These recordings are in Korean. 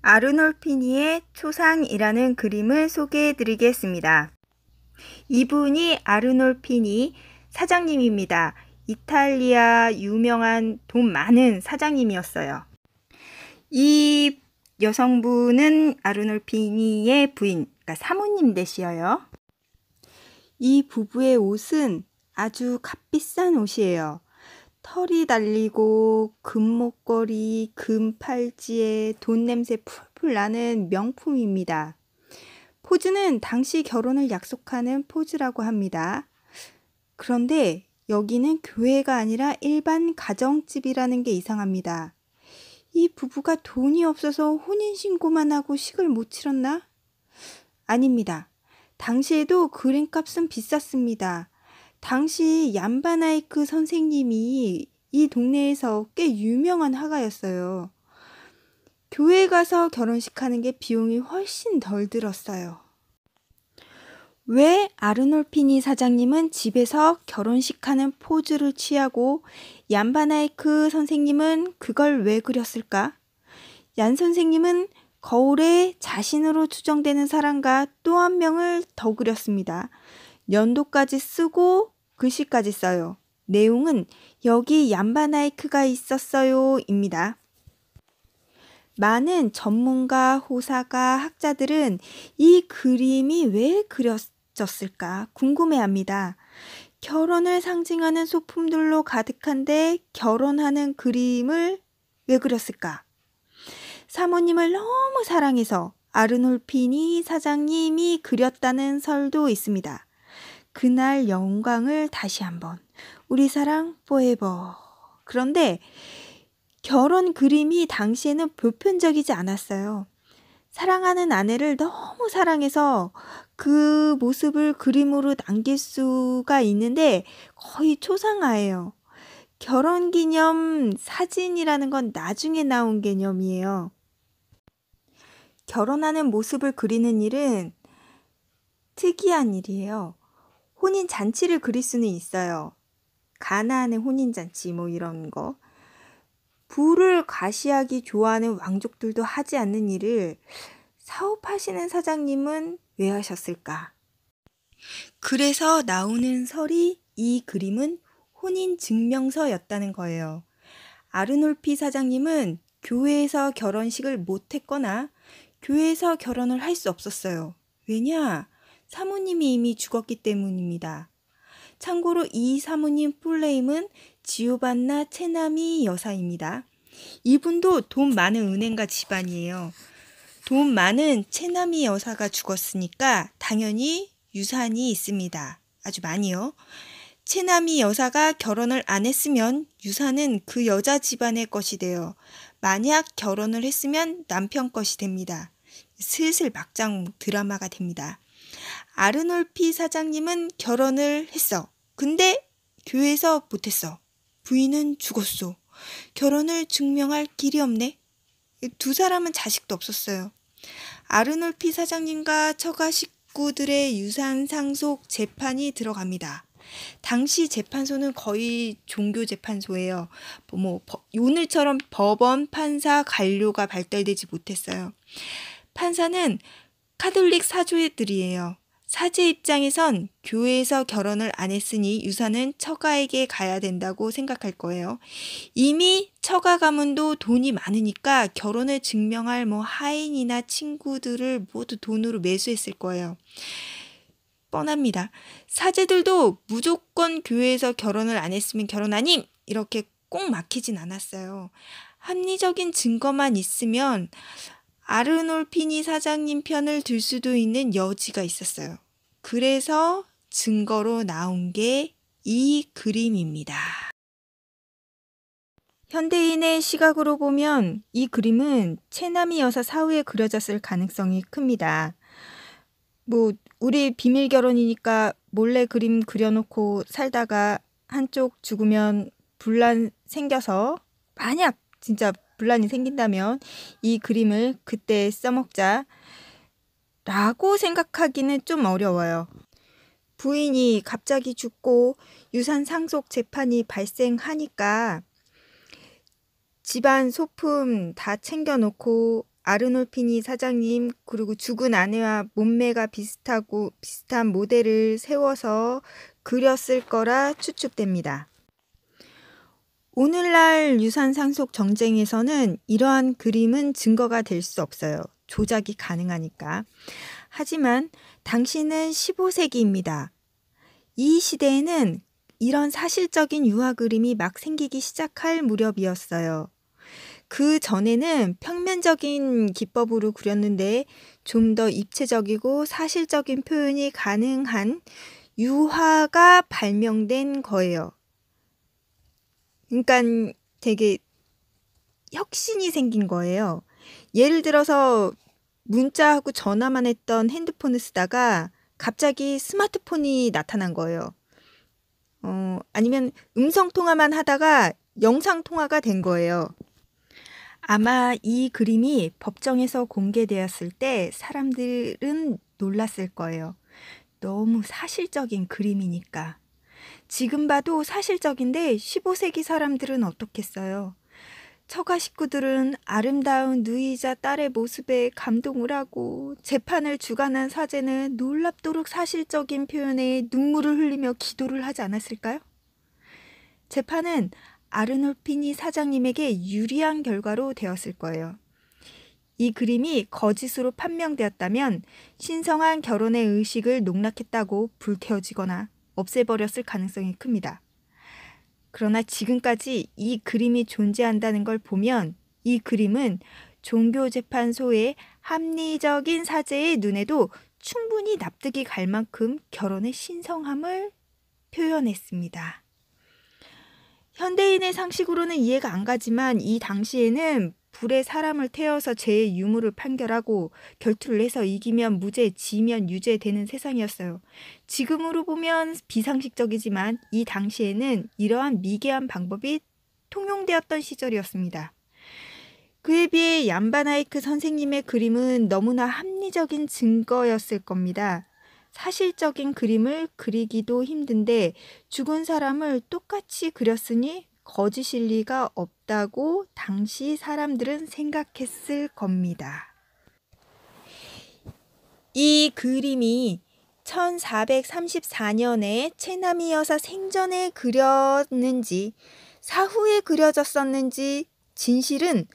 아르놀피니의 초상이라는 그림을 소개해 드리겠습니다. 이분이 아르놀피니 사장님입니다. 이탈리아 유명한 돈 많은 사장님이었어요. 이 여성분은 아르놀피니의 부인, 그러니까 사모님 되시어요. 이 부부의 옷은 아주 값비싼 옷이에요. 털이 달리고 금목걸이, 금팔찌에 돈 냄새 풀풀 나는 명품입니다. 포즈는 당시 결혼을 약속하는 포즈라고 합니다. 그런데 여기는 교회가 아니라 일반 가정집이라는 게 이상합니다. 이 부부가 돈이 없어서 혼인신고만 하고 식을 못 치렀나? 아닙니다. 당시에도 그림값은 비쌌습니다. 당시 얀바나이크 선생님이 이 동네에서 꽤 유명한 화가였어요. 교회에 가서 결혼식 하는 게 비용이 훨씬 덜 들었어요. 왜 아르놀피니 사장님은 집에서 결혼식 하는 포즈를 취하고 얀바나이크 선생님은 그걸 왜 그렸을까? 얀 선생님은 거울에 자신으로 추정되는 사람과 또 한 명을 더 그렸습니다. 연도까지 쓰고 글씨까지 써요. 내용은 여기 얀바나이크가 있었어요 입니다. 많은 전문가, 호사가, 학자들은 이 그림이 왜 그려졌을까 궁금해합니다. 결혼을 상징하는 소품들로 가득한데 결혼하는 그림을 왜 그렸을까? 사모님을 너무 사랑해서 아르놀피니 사장님이 그렸다는 설도 있습니다. 그날 영광을 다시 한번 우리 사랑 포에버. 그런데 결혼 그림이 당시에는 보편적이지 않았어요. 사랑하는 아내를 너무 사랑해서 그 모습을 그림으로 남길 수가 있는데 거의 초상화예요. 결혼기념 사진이라는 건 나중에 나온 개념이에요. 결혼하는 모습을 그리는 일은 특이한 일이에요. 혼인잔치를 그릴 수는 있어요. 가나안의 혼인잔치 뭐 이런 거. 부를 과시하기 좋아하는 왕족들도 하지 않는 일을 사업하시는 사장님은 왜 하셨을까? 그래서 나오는 설이 이 그림은 혼인증명서였다는 거예요. 아르놀피 사장님은 교회에서 결혼식을 못했거나 교회에서 결혼을 할 수 없었어요. 왜냐? 사모님이 이미 죽었기 때문입니다. 참고로 이 사모님 풀네임은 지오반나 체나미 여사입니다. 이분도 돈 많은 은행가 집안이에요. 돈 많은 체나미 여사가 죽었으니까 당연히 유산이 있습니다. 아주 많이요. 체나미 여사가 결혼을 안 했으면 유산은 그 여자 집안의 것이 돼요. 만약 결혼을 했으면 남편 것이 됩니다. 슬슬 막장 드라마가 됩니다. 아르놀피 사장님은 결혼을 했어. 근데 교회에서 못했어. 부인은 죽었어. 결혼을 증명할 길이 없네. 두 사람은 자식도 없었어요. 아르놀피 사장님과 처가 식구들의 유산 상속 재판이 들어갑니다. 당시 재판소는 거의 종교 재판소예요. 오늘처럼 법원, 판사, 관료가 발달되지 못했어요. 판사는 카톨릭 사조들이에요. 사제 입장에선 교회에서 결혼을 안 했으니 유산은 처가에게 가야 된다고 생각할 거예요. 이미 처가 가문도 돈이 많으니까 결혼을 증명할 하인이나 친구들을 모두 돈으로 매수했을 거예요. 뻔합니다. 사제들도 무조건 교회에서 결혼을 안 했으면 결혼 아님! 이렇게 꼭 막히진 않았어요. 합리적인 증거만 있으면 아르놀피니 사장님 편을 들 수도 있는 여지가 있었어요. 그래서 증거로 나온 게 이 그림입니다. 현대인의 시각으로 보면 이 그림은 체나미 여사 사후에 그려졌을 가능성이 큽니다. 우리 비밀 결혼이니까 몰래 그림 그려놓고 살다가 한쪽 죽으면 분란 생겨서 만약 진짜 분란이 생긴다면 이 그림을 그때 써먹자 라고 생각하기는 좀 어려워요. 부인이 갑자기 죽고 유산 상속 재판이 발생하니까 집안 소품 다 챙겨놓고 아르놀피니 사장님 그리고 죽은 아내와 몸매가 비슷한 모델을 세워서 그렸을 거라 추측됩니다. 오늘날 유산 상속 정쟁에서는 이러한 그림은 증거가 될 수 없어요. 조작이 가능하니까. 하지만 당시는 15세기입니다. 이 시대에는 이런 사실적인 유화 그림이 막 생기기 시작할 무렵이었어요. 그 전에는 평면적인 기법으로 그렸는데 좀 더 입체적이고 사실적인 표현이 가능한 유화가 발명된 거예요. 그러니까 되게 혁신이 생긴 거예요. 예를 들어서 문자하고 전화만 했던 핸드폰을 쓰다가 갑자기 스마트폰이 나타난 거예요. 아니면 음성통화만 하다가 영상통화가 된 거예요. 아마 이 그림이 법정에서 공개되었을 때 사람들은 놀랐을 거예요. 너무 사실적인 그림이니까. 지금 봐도 사실적인데 15세기 사람들은 어떻겠어요? 처가 식구들은 아름다운 누이자 딸의 모습에 감동을 하고 재판을 주관한 사제는 놀랍도록 사실적인 표현에 눈물을 흘리며 기도를 하지 않았을까요? 재판은 아르놀피니 사장님에게 유리한 결과로 되었을 거예요. 이 그림이 거짓으로 판명되었다면 신성한 결혼의 의식을 농락했다고 불태워지거나 없애버렸을 가능성이 큽니다. 그러나 지금까지 이 그림이 존재한다는 걸 보면 이 그림은 종교재판소의 합리적인 사제의 눈에도 충분히 납득이 갈 만큼 결혼의 신성함을 표현했습니다. 현대인의 상식으로는 이해가 안 가지만 이 당시에는 불에 사람을 태워서 죄의 유무를 판결하고 결투를 해서 이기면 무죄, 지면 유죄 되는 세상이었어요. 지금으로 보면 비상식적이지만 이 당시에는 이러한 미개한 방법이 통용되었던 시절이었습니다. 그에 비해 얀바나이크 선생님의 그림은 너무나 합리적인 증거였을 겁니다. 사실적인 그림을 그리기도 힘든데 죽은 사람을 똑같이 그렸으니 거짓일 리가 없다고 당시 사람들은 생각했을 겁니다. 이 그림이 1434년에 체나미 여사 생전에 그렸는지 사후에 그려졌었는지 진실은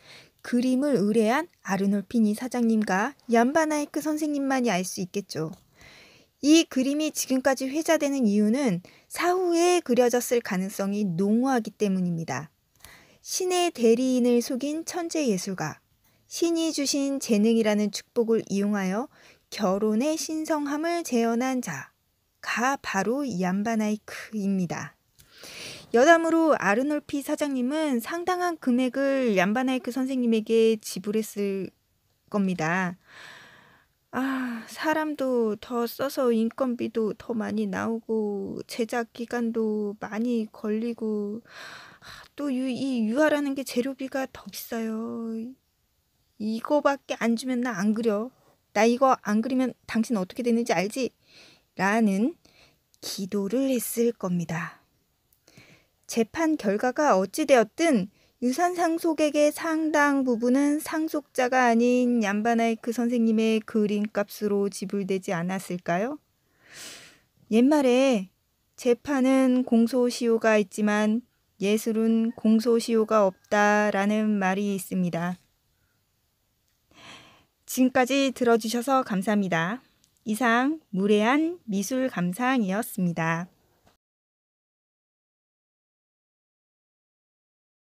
그림을 의뢰한 아르놀피니 사장님과 얀바나이크 선생님만이 알 수 있겠죠. 이 그림이 지금까지 회자되는 이유는 사후에 그려졌을 가능성이 농후하기 때문입니다. 신의 대리인을 속인 천재 예술가, 신이 주신 재능이라는 축복을 이용하여 결혼의 신성함을 재현한 자가 바로 얀바나이크입니다. 여담으로 아르놀피 사장님은 상당한 금액을 얀바나이크 선생님에게 지불했을 겁니다. 사람도 더 써서 인건비도 더 많이 나오고 제작 기간도 많이 걸리고 또 이 유화라는 게 재료비가 더 비싸요. 이거밖에 안 주면 나 안 그려. 나 이거 안 그리면 당신 어떻게 되는지 알지? 라는 기도를 했을 겁니다. 재판 결과가 어찌되었든 유산 상속액의 상당 부분은 상속자가 아닌 얀바나이크 선생님의 그림값으로 지불되지 않았을까요? 옛말에 재판은 공소시효가 있지만 예술은 공소시효가 없다라는 말이 있습니다. 지금까지 들어주셔서 감사합니다. 이상 무례한 미술 감상이었습니다.